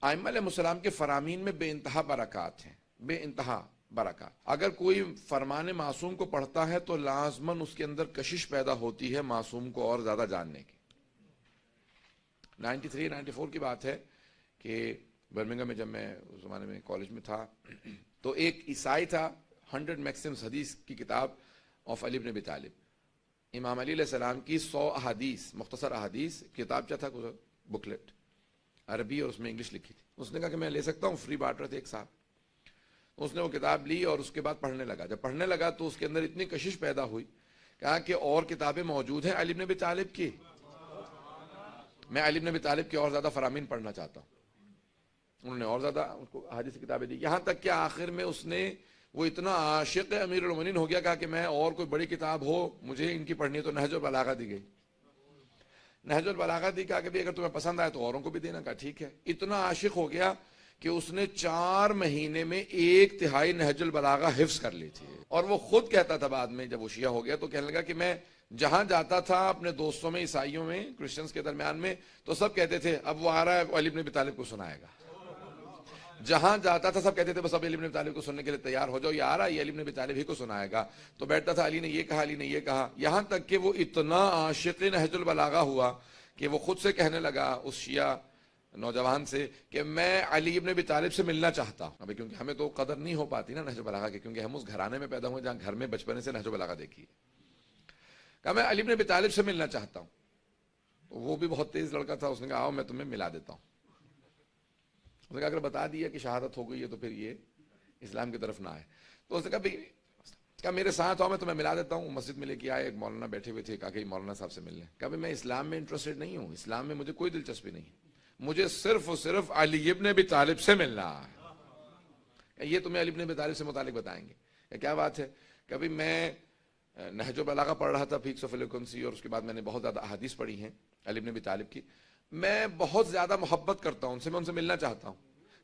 ائمہ علیہ السلام کے فرامین میں بے انتہا برکات ہیں، بے انتہا برکات۔ اگر کوئی فرمان معصوم کو پڑھتا ہے تو لازماً اس کے اندر کشش پیدا ہوتی ہے معصوم کو اور زیادہ جاننے کی۔ 93-94 کی بات ہے کہ برمنگھم میں جب میں اس زمانے میں کالج میں تھا تو ایک عیسائی تھا 100 میکسمز حدیث کی کتاب آف علی بن ابی طالب، امام علی علیہ السلام کی 100 احادیث، مختصر احادیث، کتاب کیا تھا بکلیٹ، عربی اور اس میں انگلش لکھی تھی۔ اس نے کہا کہ میں لے سکتا ہوں، فری بارٹر تھے ایک صاحب۔ اس نے وہ کتاب لی اور اس کے بعد پڑھنے لگا۔ جب پڑھنے لگا تو اس کے اندر اتنی کشش پیدا ہوئی، کہا کہ اور کتابیں موجود ہیں علی بن ابی طالب کی، میں علی بن ابی طالب کی اور زیادہ فرامین پڑھنا چاہتا ہوں۔ انہوں نے اور زیادہ ان کو حدیث کی کتابیں دی، یہاں تک کہ آخر میں اس نے وہ اتنا عاشق امیر المومنین ہو گیا، کہا کہ میں اور کوئی بڑی کتاب ہو مجھے ان کی پڑھنی ہے تو نہج البلاغہ دی گئی۔ نہج البلاغہ دی، کہا کہ بھی اگر تمہیں پسند آئے تو اوروں کو بھی دینا، کہا ٹھیک ہے۔ اتنا عاشق ہو گیا کہ اس نے 4 مہینے میں 1/3 نہج البلاغہ حفظ کر لی تھی۔ اور وہ خود کہتا تھا بعد میں جب وہ شیعہ ہو گیا تو کہنے لگا کہ میں جہاں جاتا تھا اپنے دوستوں میں، عیسائیوں میں، کرسچنز کے درمیان میں، تو سب کہتے تھے اب وہ آ رہا ہے علی بن ابی طالب کو سنائے گا۔ جہاں جاتا تھا سب کہتے تھے بس اب علی بن ابی طالب کو سننے کے لیے تیار ہو جاؤ، یہ آ رہا ہے یہ علی بن ابی طالب ہی کو سنائے گا۔ تو بیٹھتا تھا علی نے یہ کہا، علی نے یہ کہا، یہاں تک کہ وہ اتنا عاشق نہج البلاغہ ہوا کہ وہ خود سے کہنے لگا اس شیعہ نوجوان سے کہ میں علی بن ابی طالب سے ملنا چاہتا ہوں۔ ابھی کیونکہ ہمیں تو قدر نہیں ہو پاتی نا نہج البلاغہ کی، کیونکہ ہم اس گھرانے میں پیدا ہوئے جہاں گھر میں بچپنے سے نہج البلاغہ دیکھی ہے۔ کہا میں علی بن ابی طالب سے ملنا چاہتا ہوں۔ وہ بھی بہت تیز لڑکا تھا، اس نے کہا آؤ میں تمہیں ملا دیتا ہوں۔ اس نے کہا اگر بتا دیا کہ شہادت ہو گئی ہے تو پھر یہ اسلام کی طرف نہ آئے۔ تو اس نے کہا میرے ساتھ آؤ میں تمہیں ملا دیتا ہوں۔ مسجد میں لے کے آئے، ایک مولانا بیٹھے ہوئے تھے، کہا کہ مولانا صاحب سے ملنے۔ کہا میں اسلام میں انٹرسٹڈ نہیں ہوں، اسلام میں مجھے کوئی دلچسپی نہیں ہے، مجھے صرف اور صرف علی ابن ابی طالب سے ملنا ہے۔ یہ تمہیں علی ابن ابی طالب سے متعلق بتائیں گے۔ کہ کیا بات ہے؟ کبھی میں نہج البلاغہ پڑھ رہا تھا، فیکس آف ایلوکوینسی، اور اس کے بعد میں نے بہت زیادہ احادیث پڑھی ہیں علی ابن ابی طالب کی۔ میں بہت زیادہ محبت کرتا ہوں ان سے، میں ان سے ملنا چاہتا ہوں۔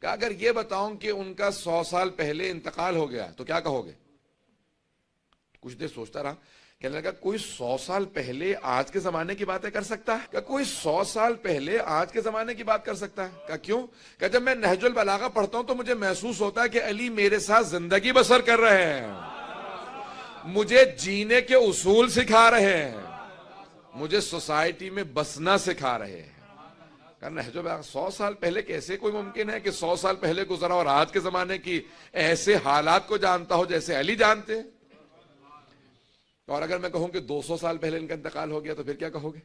کہ اگر یہ بتاؤں کہ ان کا 100 سال پہلے انتقال ہو گیا تو کیا کہو گے؟ کچھ دیر سوچتا رہا، کہنے لگا کوئی 100 سال پہلے آج کے زمانے کی باتیں کر سکتا ہے؟ کہ کوئی 100 سال پہلے آج کے زمانے کی بات کر سکتا ہے؟ کہ کیوں؟ کہ جب میں نہج البلاغہ پڑھتا ہوں تو مجھے محسوس ہوتا ہے کہ علی میرے ساتھ زندگی بسر کر رہے ہیں، مجھے جینے کے اصول سکھا رہے ہیں، مجھے سوسائٹی میں بسنا سکھا رہے ہیں۔ نہج البلاغہ 100 سال پہلے کیسے کوئی ممکن ہے کہ 100 سال پہلے گزرا اور آج کے زمانے کی ایسے حالات کو جانتا ہو جیسے علی جانتے ہیں؟ اور اگر میں کہوں کہ 200 سال پہلے ان کا انتقال ہو گیا تو پھر کیا کہو گے؟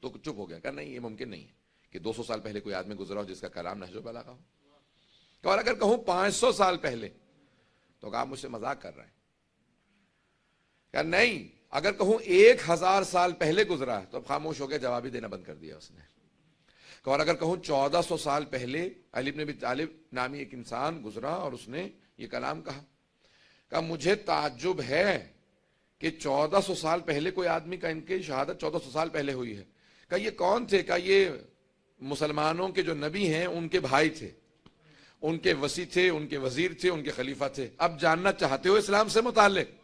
تو چپ ہو گیا، کہ نہیں یہ ممکن نہیں ہے کہ 200 سال پہلے کوئی آدمی گزرا ہو جس کا کلام نہج البلاغہ ہو۔ اور اگر کہوں 500 سال پہلے تو آپ مجھ سے مذاق کر رہے ہیں۔ کہ نہیں، اگر کہوں 1000 سال پہلے گزرا تو اب خاموش ہو گیا، جواب ہی دینا بند کر دیا اس نے۔ اور اگر کہوں 1400 سال پہلے علی بن ابی طالب نامی ایک انسان گزرا اور اس نے یہ کلام کہا، کہ مجھے تعجب ہے کہ 1400 سال پہلے کوئی آدمی کا ان کی شہادت 1400 سال پہلے ہوئی ہے۔ کہ یہ کون تھے؟ کہ یہ مسلمانوں کے جو نبی ہیں ان کے بھائی تھے، ان کے وصی تھے، ان کے وزیر تھے، ان کے خلیفہ تھے۔ اب جاننا چاہتے ہو اسلام سے متعلق؟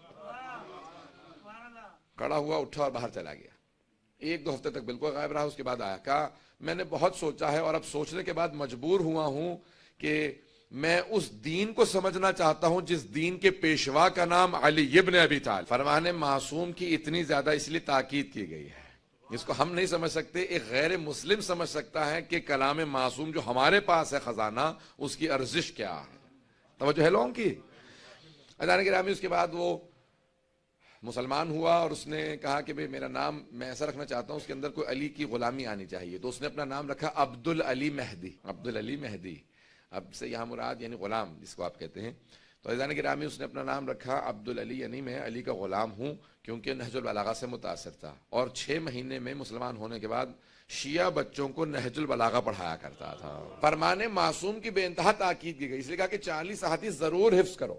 کھڑا ہوا، اٹھا اور باہر چلا گیا۔ 1-2 ہفتے تک بالکل غائب رہا، اس کے بعد آیا، کہا میں نے بہت سوچا ہے اور اب سوچنے کے بعد مجبور ہوا ہوں کہ میں اس دین کو سمجھنا چاہتا ہوں جس دین کے پیشوا کا نام علی ابن ابی طالب۔ فرمان معصوم کی اتنی زیادہ اس لیے تاکید کی گئی ہے، اس کو ہم نہیں سمجھ سکتے، ایک غیر مسلم سمجھ سکتا ہے کہ کلام معصوم جو ہمارے پاس ہے خزانہ، اس کی ارزش کیا ہے۔ توجہ ہے لوگوں کی؟ عزیزان گرامی، اس کے بعد وہ مسلمان ہوا اور اس نے کہا کہ بھئی میرا نام میں ایسا رکھنا چاہتا ہوں اس کے اندر کوئی علی کی غلامی آنی چاہیے، تو اس نے اپنا نام رکھا عبدالعلی مہدی۔ عبدالعلی مہدی، اب سے یہاں مراد یعنی غلام جس کو آپ کہتے ہیں۔ تو عزیزان گرامی، اس نے اپنا نام رکھا عبدالعلی، یعنی میں علی کا غلام ہوں، کیونکہ نہج البلاغہ سے متاثر تھا۔ اور 6 مہینے میں مسلمان ہونے کے بعد شیعہ بچوں کو نہج البلاغہ پڑھایا کرتا تھا۔ فرمان معصوم کی بے انتہا تاکید کی گئی، اس لیے کہا کہ 40 احادیث ضرور حفظ کرو۔